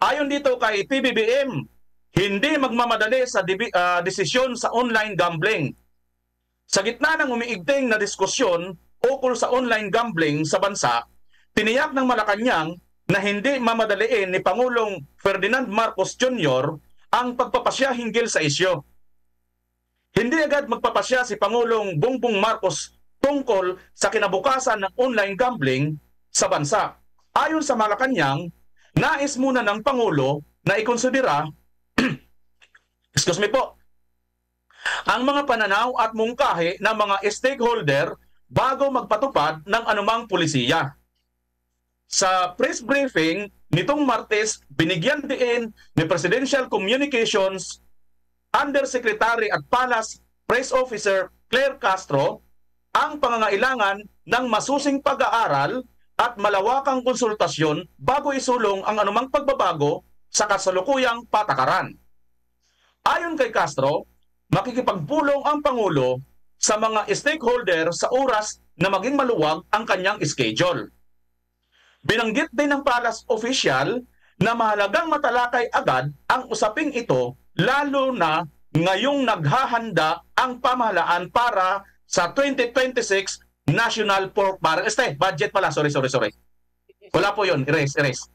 Ayon dito kay PBBM, hindi magmamadali sa desisyon sa online gambling. Sa gitna ng umiigting na diskusyon ukol sa online gambling sa bansa, tiniyak ng Malacanang na hindi mamadaliin ni Pangulong Ferdinand Marcos Jr. ang pagpapasya hinggil sa isyo. Hindi agad magpapasya si Pangulong Bongbong Marcos tungkol sa kinabukasan ng online gambling sa bansa. Ayon sa Malacanang, nais muna ng Pangulo na ikonsidera excuse me po, ang mga pananaw at mungkahi ng mga stakeholder bago magpatupad ng anumang pulisiya. Sa press briefing nitong Martes, binigyan din ni Presidential Communications Undersecretary at Palace Press Officer Claire Castro ang pangangailangan ng masusing pag-aaral at malawakang konsultasyon bago isulong ang anumang pagbabago sa kasalukuyang patakaran. Ayon kay Castro, makikipagpulong ang Pangulo sa mga stakeholder sa oras na maging maluwag ang kanyang schedule. Binanggit din ng Palace official na mahalagang matalakay agad ang usaping ito lalo na ngayong naghahanda ang pamahalaan para sa 2026 National Pork Barrel. Budget pala. Sorry. Wala po yun. Erase.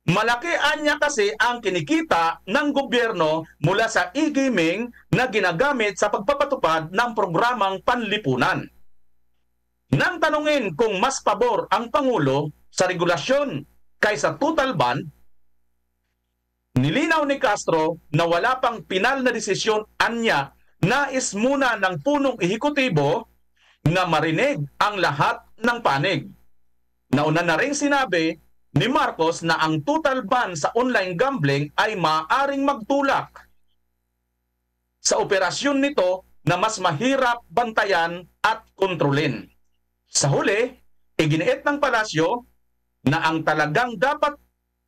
Malaki anya kasi ang kinikita ng gobyerno mula sa e-gaming na ginagamit sa pagpapatupad ng programang panlipunan. Nang tanungin kung mas pabor ang Pangulo sa regulasyon kaysa total ban, nilinaw ni Castro na wala pang pinal na desisyon anya, nais muna ng punong ehekutibo na marinig ang lahat ng panig. Nauna na rin sinabi ni Marcos na ang total ban sa online gambling ay maaaring magtulak sa operasyon nito na mas mahirap bantayan at kontrolin. Sa huli, iginiit ng palasyo na ang talagang dapat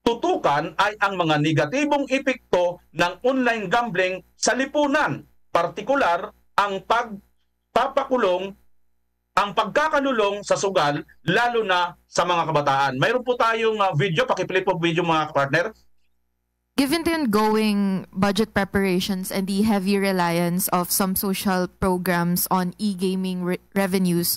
tutukan ay ang mga negatibong epekto ng online gambling sa lipunan, partikular ang pagkakalulong sa sugal, lalo na sa mga kabataan. Mayroon po tayong video, pakiplay po video mga partner. Given the ongoing budget preparations and the heavy reliance of some social programs on e-gaming revenues,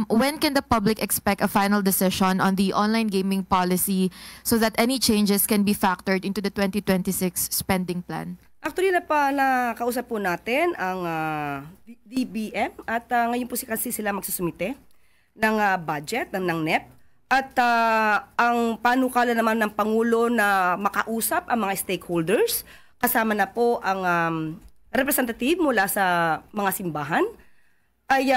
when can the public expect a final decision on the online gaming policy so that any changes can be factored into the 2026 spending plan? Actually, nakausap po natin ang DBM at ngayon po kasi sila magsusumite ng budget ng NEP. At ang panukala naman ng Pangulo na makausap ang mga stakeholders, kasama na po ang representative mula sa mga simbahan, ay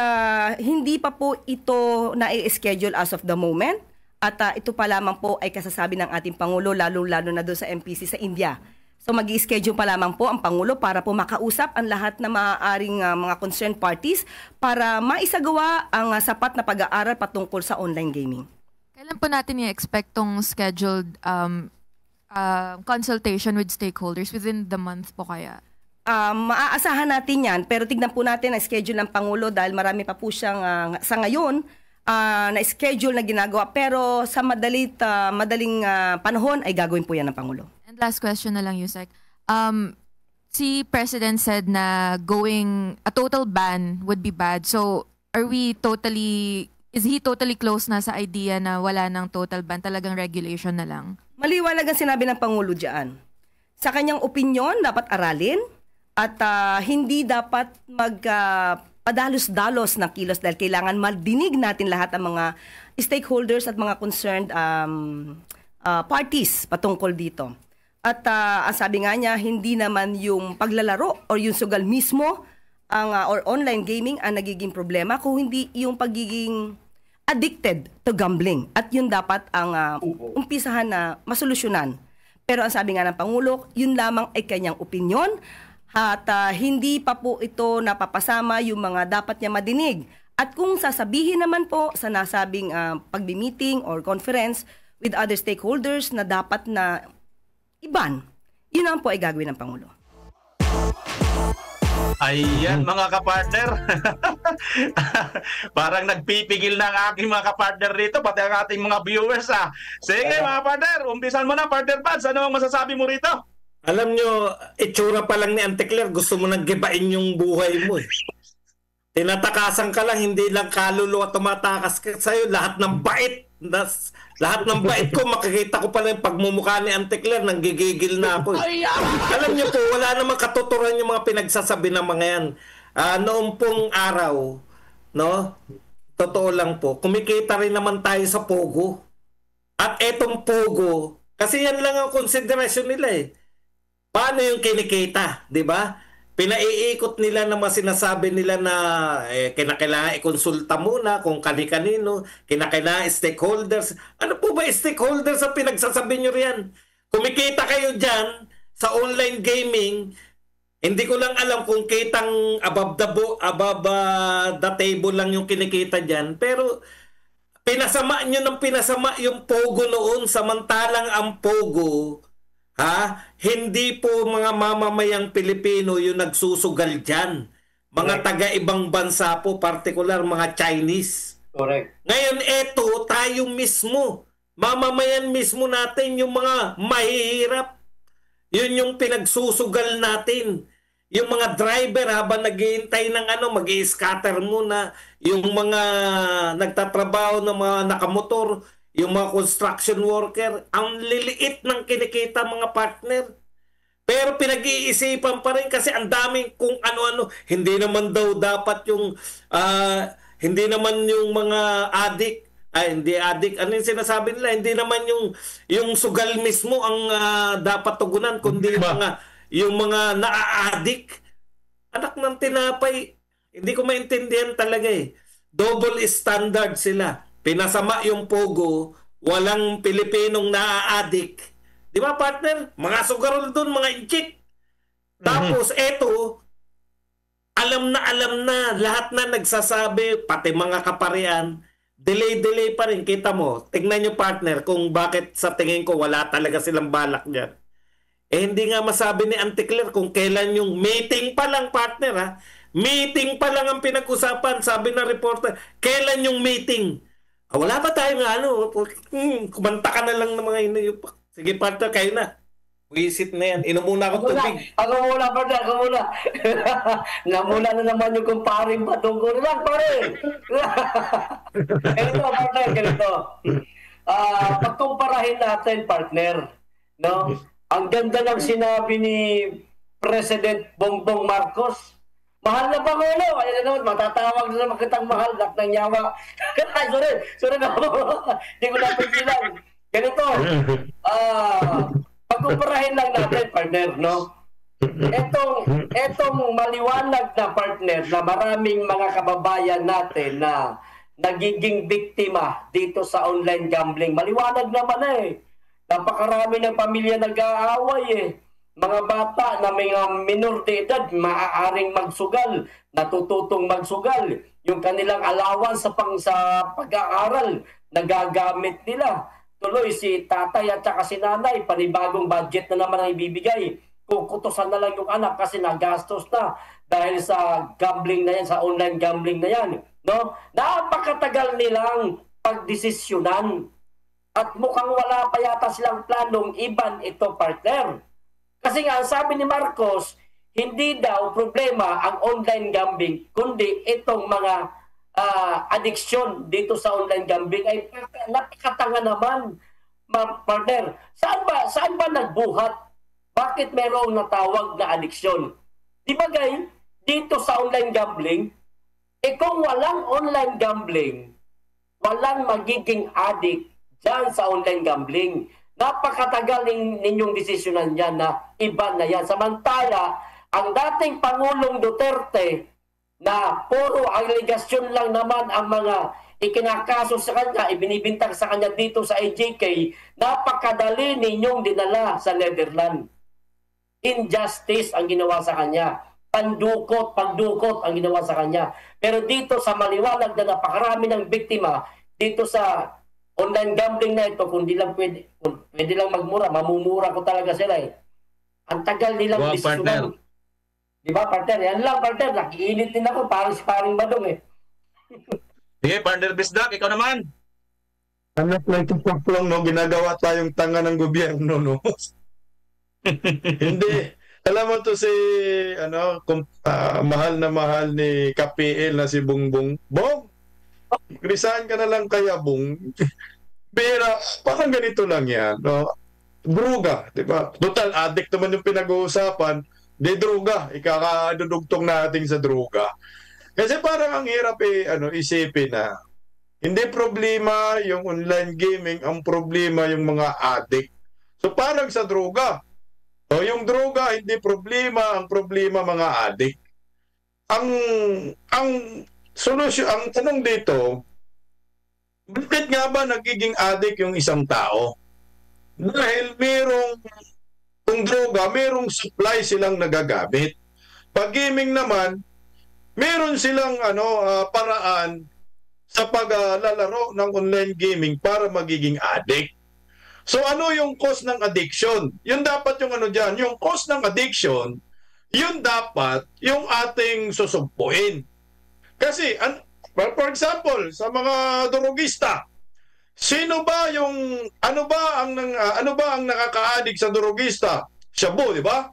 hindi pa po ito na-schedule as of the moment. At ito pa lamang po ay kasasabi ng ating Pangulo, lalo-lalo na doon sa MPC sa India. So mag-i-schedule pa lamang po ang Pangulo para po makausap ang lahat na maaaring mga concerned parties para maisagawa ang sapat na pag-aaral patungkol sa online gaming. Kailan po natin i-expect tong scheduled consultation with stakeholders? Within the month po kaya? Maaasahan natin yan, pero tignan po natin ang schedule ng Pangulo dahil marami pa po siyang sa ngayon na schedule na ginagawa. Pero sa madaling panahon ay gagawin po yan ng Pangulo. And last question na lang, Yusek. Si President said na going a total ban would be bad. So is he totally close na sa idea na wala ng total ban, talagang regulation na lang? Maliwanag ang sinabi ng Pangulo diyan. Sa kanyang opinyon, dapat aralin at hindi dapat padalos-dalos ng kilos dahil kailangan madinig natin lahat ang mga stakeholders at mga concerned parties patungkol dito. At ang sabi nga niya, hindi naman yung paglalaro o yung sugal mismo or online gaming ang nagiging problema, kung hindi yung pagiging addicted to gambling. At yun dapat ang umpisahan na masolusyonan. Pero ang sabi nga ng Pangulo, yun lamang ay kanyang opinyon at hindi pa po ito napapasama yung mga dapat niya madinig. At kung sasabihin naman po sa nasabing pagbi-meeting or conference with other stakeholders na dapat na iban, yun naman po ay gagawin ng Pangulo. Ayan mga kapartner. Parang nagpipigil na ang aking mga kapartner dito, pati ang ating mga viewers Sige mga partner, umpisan mo na partner Pads. Ano ang masasabi mo rito? Alam nyo, itsura pa lang ni Auntie Claire, gusto mo nang gibain yung buhay mo Tinatakasan ka lang, hindi lang kaluluwa tumatakas ka sa'yo. Lahat ng bait, lahat ng bait ko, makikita ko pala yung pagmumukha ni Auntie Claire, nanggigigil na ako. Alam niyo po, wala namang katuturan yung mga pinagsasabi ng mga yan. Noong pong araw, no, totoo lang po, kumikita rin naman tayo sa Pogo. At etong Pogo, kasi yan lang ang konsiderasyon nila Paano yung kinikita, di ba? Pinaiikot nila ng mga sinasabi nila na kinakailangan ikonsulta muna kung kani-kanino, kinakailangan stakeholders. Ano po ba stakeholders ang pinagsasabi nyo riyan? Kumikita kayo dyan sa online gaming, hindi ko lang alam kung kitang above the table lang yung kinikita dyan, pero pinasama nyo ng pinasama yung Pogo noon, samantalang ang Pogo, hindi po mga mamamayang Pilipino yung nagsusugal dyan. Mga taga-ibang bansa po, partikular mga Chinese. Correct. Ngayon, eto, tayo mismo, mamamayan mismo natin, yung mga mahihirap. Yun yung pinagsusugal natin. Yung mga driver habang naghihintay ng mag-i-scatter muna. Yung mga nagtatrabaho ng mga nakamotor, yung mga construction worker, ang liliit ng kinikita mga partner. Pero pinag-iisipan pa rin kasi ang daming kung ano-ano. Hindi naman daw dapat yung, hindi naman yung mga adik, hindi adik, ano yung sinasabi nila? Hindi naman yung sugal mismo ang dapat tugunan, kundi yung mga naa-adik. Anak ng tinapay, hindi ko maintindihan talaga Double standard sila. Pinasama yung Pogo, walang Pilipinong naa-adik. Di ba partner? Mga sugarol doon, mga inchik. Tapos eto, alam na lahat na nagsasabi, pati mga kaparian, delay pa rin. Kita mo, tingnan nyo partner kung bakit sa tingin ko wala talaga silang balak dyan. Hindi nga masabi ni Auntie Claire kung kailan yung meeting pa lang partner Meeting pa lang ang pinag-usapan, sabi ng reporter. Kailan yung meeting? Wala ba tayong kumanta ka na lang ng mga inayupak. Sige partner, kayo na. Visit na yan. Inom muna ako tubig. Ako muna, partner. Ako muna. Namuna na naman yung kumparing batong ko. Relax, pare. Ganito, partner. Ganito. Pagkumparahin natin, partner. No? Ang ganda ng sinabi ni President Bongbong Marcos. Mahal na Pangulo. Ayan na naman, matatawag na naman kitang mahal. Lak ng yawa. Ay, sorry na ako. Hindi ko napigilan. Ganito. Pagkumparahin lang natin, partner, no? Etong maliwanag na partner na maraming mga kababayan natin na nagiging biktima dito sa online gambling. Maliwanag naman Napakarami ng pamilya nag-aaway Mga bata na may minor de edad, maaaring magsugal, natututong magsugal. Yung kanilang allowance sa pag-aaral, nagagamit nila. Tuloy si tatay at saka si nanay, panibagong budget na naman ang ibibigay. Kukutosan na lang yung anak kasi nagastos na dahil sa gambling na yan, sa online gambling na yan. No? Napakatagal nilang pagdesisyonan. At mukhang wala pa yata silang planong iban ito, partner. Kasi nga, sabi ni Marcos, hindi daw problema ang online gambling, kundi itong mga addiction dito sa online gambling ay napakatanga naman, partner. Saan ba nagbuhat? Bakit mayroong natawag na addiction? Di ba guys, dito sa online gambling, kung walang online gambling, walang magiging addict dyan sa online gambling. Napakatagal ninyong desisyonan yan na iba na yan. Samantala, ang dating Pangulong Duterte na puro aligasyon lang naman ang mga ikinakaso sa kanya, ibinibintang sa kanya dito sa AJK, napakadali ninyong dinala sa Netherlands. Injustice ang ginawa sa kanya. Pagdukot ang ginawa sa kanya. Pero dito sa maliwanag na napakarami ng biktima, dito sa online gambling na ito, kung pwede lang magmura, mamumura ko talaga sila Ang tagal nilang desisyonan. Di ba, partner? Yan lang, partner. Nakiinit din ako. Parang si paring badong eh. Sige, partner Bisdak, ikaw naman. Anak lang lang, no? Ginagawa tayong tanga ng gobyerno, no? Hindi. Alam mo to si, mahal na mahal ni KPL na si Bongbong. Bong, resign ka na lang kaya, Bong. Pero, parang ganito lang yan, no? Droga, di ba? Total, addict naman yung pinag-uusapan. Di droga, ikakadudugtong natin sa droga. Kasi parang ang hirap isipin na hindi problema yung online gaming, ang problema yung mga addict. So parang sa droga. O yung droga hindi problema, ang problema mga addict. Ang solusyon, ang tanong dito, bakit nga ba nagiging addict yung isang tao? Dahil kung droga, merong supply silang nagagamit. Pag gaming naman, meron silang paraan sa paglalaro ng online gaming para magiging addict. So ano yung cause ng addiction? Yun dapat yung dyan. Yung cause ng addiction, yun dapat yung ating susumpuin. Kasi, for example, sa mga drogista, ano ba ang nakaka-addict sa drogista? Shabu, di ba?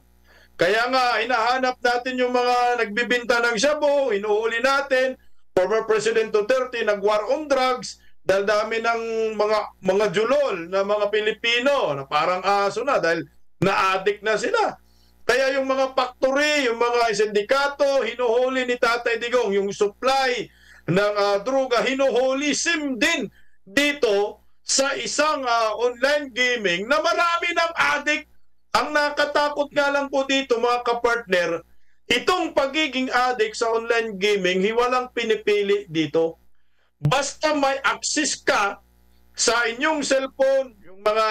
Kaya nga hinahanap natin yung mga nagbibinta ng shabu, hinuhuli natin. Former President Duterte nag-war on drugs dahil dami ng mga julol na mga Pilipino na parang aso na dahil na-addict na sila. Kaya yung mga factory, yung mga sindikato, hinuhuli ni Tatay Digong yung supply ng droga, hinuhuli sim din dito sa isang online gaming na marami ng addict. Ang nakatakot nga lang po dito mga kapartner, itong pagiging addict sa online gaming, walang pinipili dito. Basta may access ka sa inyong cellphone, yung mga,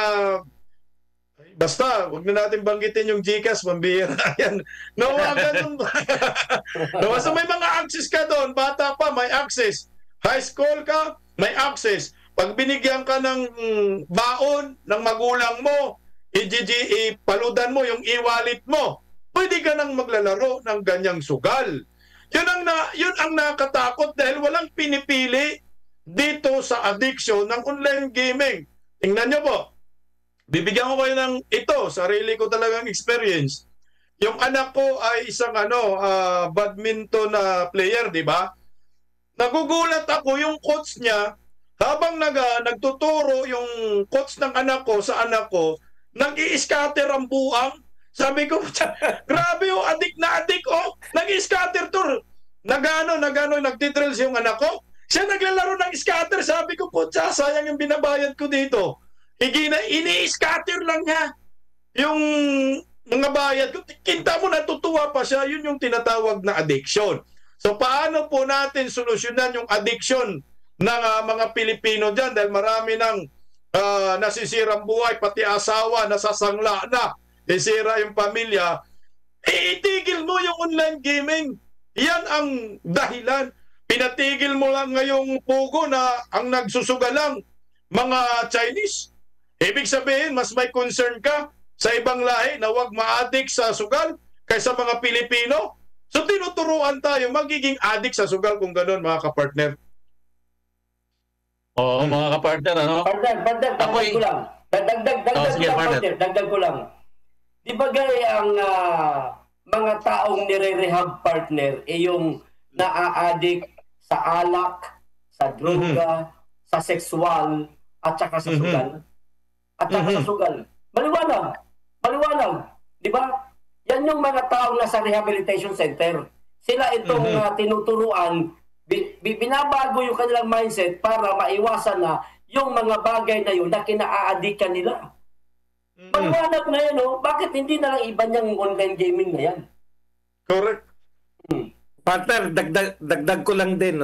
basta, huwag na natin banggitin yung GCash, pambihira yan. No, ganun. Basta may mga access ka doon, bata pa, may access. High school ka, may access. Pag binigyan ka ng baon ng magulang mo, ipaludan mo yung e-wallet mo, pwede ka nang maglalaro ng ganyang sugal. Yun ang nakatakot dahil walang pinipili dito sa addiction ng online gaming. Tingnan nyo po, bibigyan ko kayo ng sarili ko talagang experience. Yung anak ko ay isang badminton player, di ba? Nagugulat ako yung coach niya, habang nagtuturo yung coach ng anak ko sa anak ko, nag-i-scatter ang buang. Sabi ko, grabe addict na addict nag-i-scatter to. Nagdidrills yung anak ko. Siya naglalaro ng scatter. Sabi ko, putya, sayang yung binabayad ko dito. Ini-scatter lang niya yung mga bayad ko. Kinta mo, natutuwa pa siya. Yun yung tinatawag na addiction. So, paano po natin solusyonan yung addiction ng mga Pilipino dyan? Dahil marami ng nasisirang buhay, pati asawa, nasasangla na, isira yung pamilya, itigil mo yung online gaming. Yan ang dahilan. Pinatigil mo lang ngayong pugo na ang nagsusugalang mga Chinese. Ibig sabihin, mas may concern ka sa ibang lahi na huwag ma-addict sa sugal kaysa mga Pilipino. So tinuturuan tayo magiging addict sa sugal kung gano'n, mga kapartner. Oo, mga kapartner, Partner, dagdag ko lang. Dagdag ko lang. Di ba ang mga taong nire-rehab partner yung naa-addict sa alak, sa droga, sa sexual, at saka sa sugal. At saka sa sugal. Maliwanag. Di ba? Yan yung mga taong nasa rehabilitation center. Sila itong tinuturuan, binabago yung kanilang mindset para maiwasan na yung mga bagay na yun na kinaa-addikan nila. Maliwanag na yan, bakit hindi na lang iba niyang online gaming na yan? Correct. Partner, dagdag ko lang din,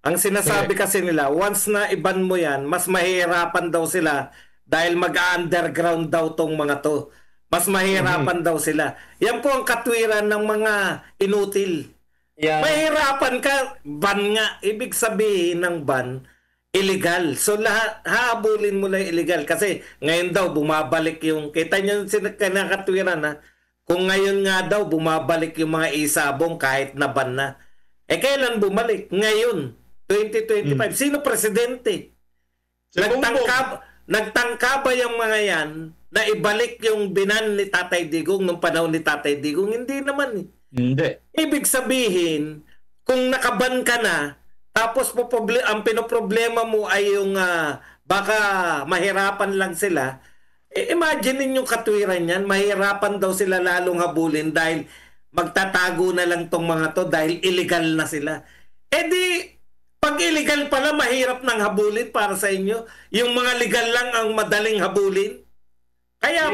Ang sinasabi kasi nila, once na iban mo yan, mas mahihirapan daw sila dahil mag-underground daw tong mga to. Mas mahihirapan daw sila. Yan po ang katwiran ng mga inutil. Yeah. Mahirapan ka, ban nga. Ibig sabihin ng ban, illegal. So hahabulin mo lang illegal. Kasi ngayon daw bumabalik yung, kita nyo kinakatwiran kung ngayon nga daw bumabalik yung mga isabong kahit naban na. Kailan bumalik? Ngayon, 2025. Sino presidente? Nagtangka ba yung mga yan na ibalik yung binan ni Tatay Digong nung panahon ni Tatay Digong? Hindi naman eh. Hindi. Ibig sabihin, kung nakaban ka na, tapos ang pinoproblema mo ay yung baka mahirapan lang sila, imagine yung katwiran yan, mahirapan daw sila lalong habulin dahil magtatago na lang tong mga to dahil illegal na sila. Di, pag illegal pala, mahirap nang habulin para sa inyo. Yung mga legal lang ang madaling habulin. Kaya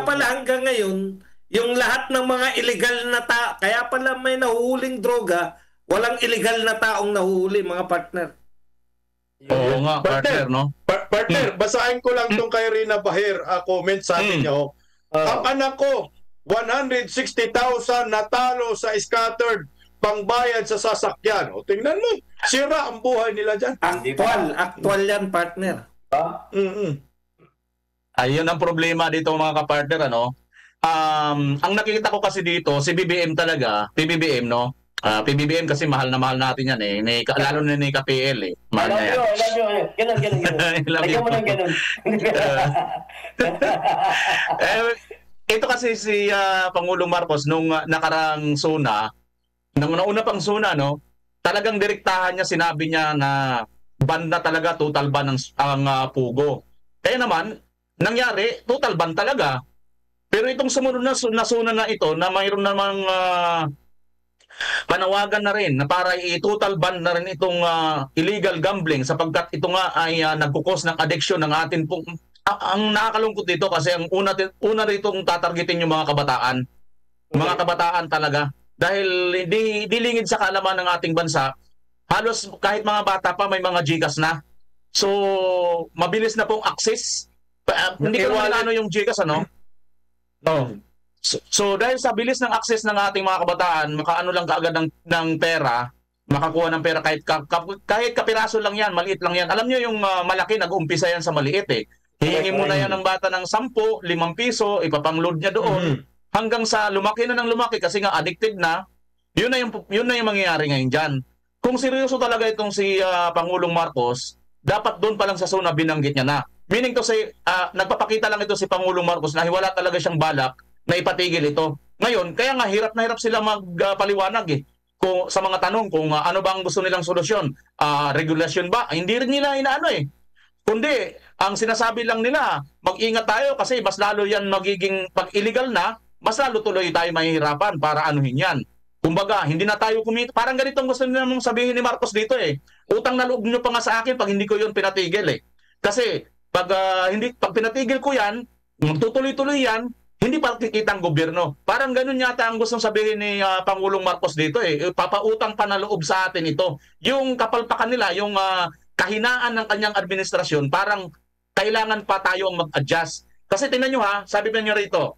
pala hanggang ngayon, yung lahat ng mga illegal na kaya pala may nahuhuling droga, walang illegal na taong nahuhuli, mga partner. Oo nga, partner, no? Partner, basahin ko lang tong kay Rina Bahir, comment sa atin niya. Ang anak ko, 160,000 natalo sa scattered pangbayad sa sasakyan. Tingnan mo, sira ang buhay nila dyan. Actual yan, partner. Ayun ang problema dito, mga kapartner, ano? Ang nakikita ko kasi dito, si BBM talaga, PBBM, no? PBBM kasi mahal na mahal natin yan eh. Lalo na ni KPL eh. Mahal na yan. I love you. Ganun. Lagyan mo ng ganun. Ito kasi si Pangulong Marcos nung nakarang SONA, nung nauna pang SONA, no? Talagang direktahan niya, sinabi niya na ban na talaga, total ban ang Pugo. Kaya naman, nangyari, total ban talaga. Pero itong sumunod na SONA na ito, na mayroon namang panawagan na rin na para i-total ban na rin itong illegal gambling sapagkat ito nga ay nagkukos ng addiction ng atin pong... Ang nakakalungkot dito kasi ang una ritong tatargetin yung mga kabataan. Mga kabataan talaga. Dahil di lingid sa kaalaman ng ating bansa, halos kahit mga bata pa may mga GCash na. So, mabilis na pong access. Hindi ko naman ano yung GCash, ano? No. So dahil sa bilis ng access ng ating mga kabataan, makaano lang kaagad ng pera, makakuha ng pera kahit kapiraso lang yan, maliit lang yan. Alam niyo yung malaki, nag-umpisa yan sa maliit eh. Hihingi mo na yan ng bata ng 10, 5 piso, ipapang-load niya doon. Hanggang sa lumaki na ng lumaki kasi nga addicted na, yun na yung mangyayari ngayon dyan. Kung seryoso talaga itong si Pangulong Marcos, dapat doon pa lang sa SONA binanggit niya na. Meaning to say, nagpapakita lang ito si Pangulong Marcos na wala talaga siyang balak na ipatigil ito. Ngayon, kaya nga hirap na hirap sila magpaliwanag kung, sa mga tanong kung ano ba ang gusto nilang solusyon. Regulasyon ba? Hindi rin nila inaano eh. Kundi, ang sinasabi lang nila, mag-ingat tayo kasi mas lalo yan magiging, pag illegal na, mas lalo tuloy tayo mahihirapan para anuhin yan. Kumbaga, hindi na tayo kumita. Parang ganitong gusto nila mong sabihin ni Marcos dito eh. Utang na loob nyo pa nga sa akin pag hindi ko yun pinatigil eh. Kasi, pag pinatigil ko yan, magtutuloy-tuloy yan, hindi pa kikita ang gobyerno. Parang ganun yata ang gustong sabihin ni Pangulong Marcos dito eh. Papautang pa na loob sa atin ito. Yung kapalpakan nila, yung kahinaan ng kanyang administrasyon, parang kailangan pa tayong mag-adjust. Kasi tingnan nyo ha, sabi pa nyo rito,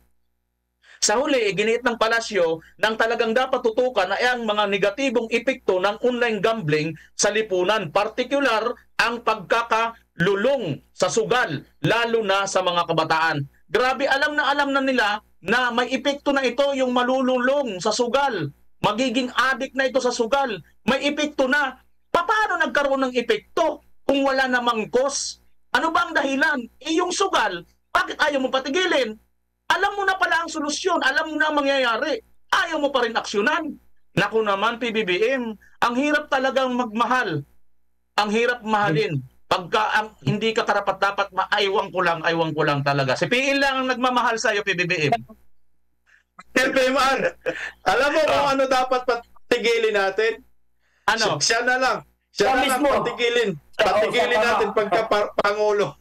sa huli, giniit ng palasyo nang talagang dapat tutukan ay ang mga negatibong epekto ng online gambling sa lipunan, partikular ang pagkakalulong sa sugal, lalo na sa mga kabataan. Grabe, alam na nila na may epekto na ito yung malululong sa sugal. Magiging addict na ito sa sugal. May epekto na. Paano nagkaroon ng epekto kung wala namang cause? Ano ba ang dahilan? Yung sugal, bakit ayaw mo patigilin? Alam mo na pala ang solusyon. Alam mo na ang mangyayari. Ayaw mo pa rin aksyonan. Naku naman, PBBM, ang hirap talagang magmahal. Ang hirap mahalin. Pagka hindi ka karapat-dapat, aywan ko lang talaga. Si PL lang ang nagmamahal sa iyo, PBBM. PMR, alam mo kung ano dapat patigilin natin? Ano? Siya na lang. Siya na lang patigilin. Patigilin natin pagka Pangulo.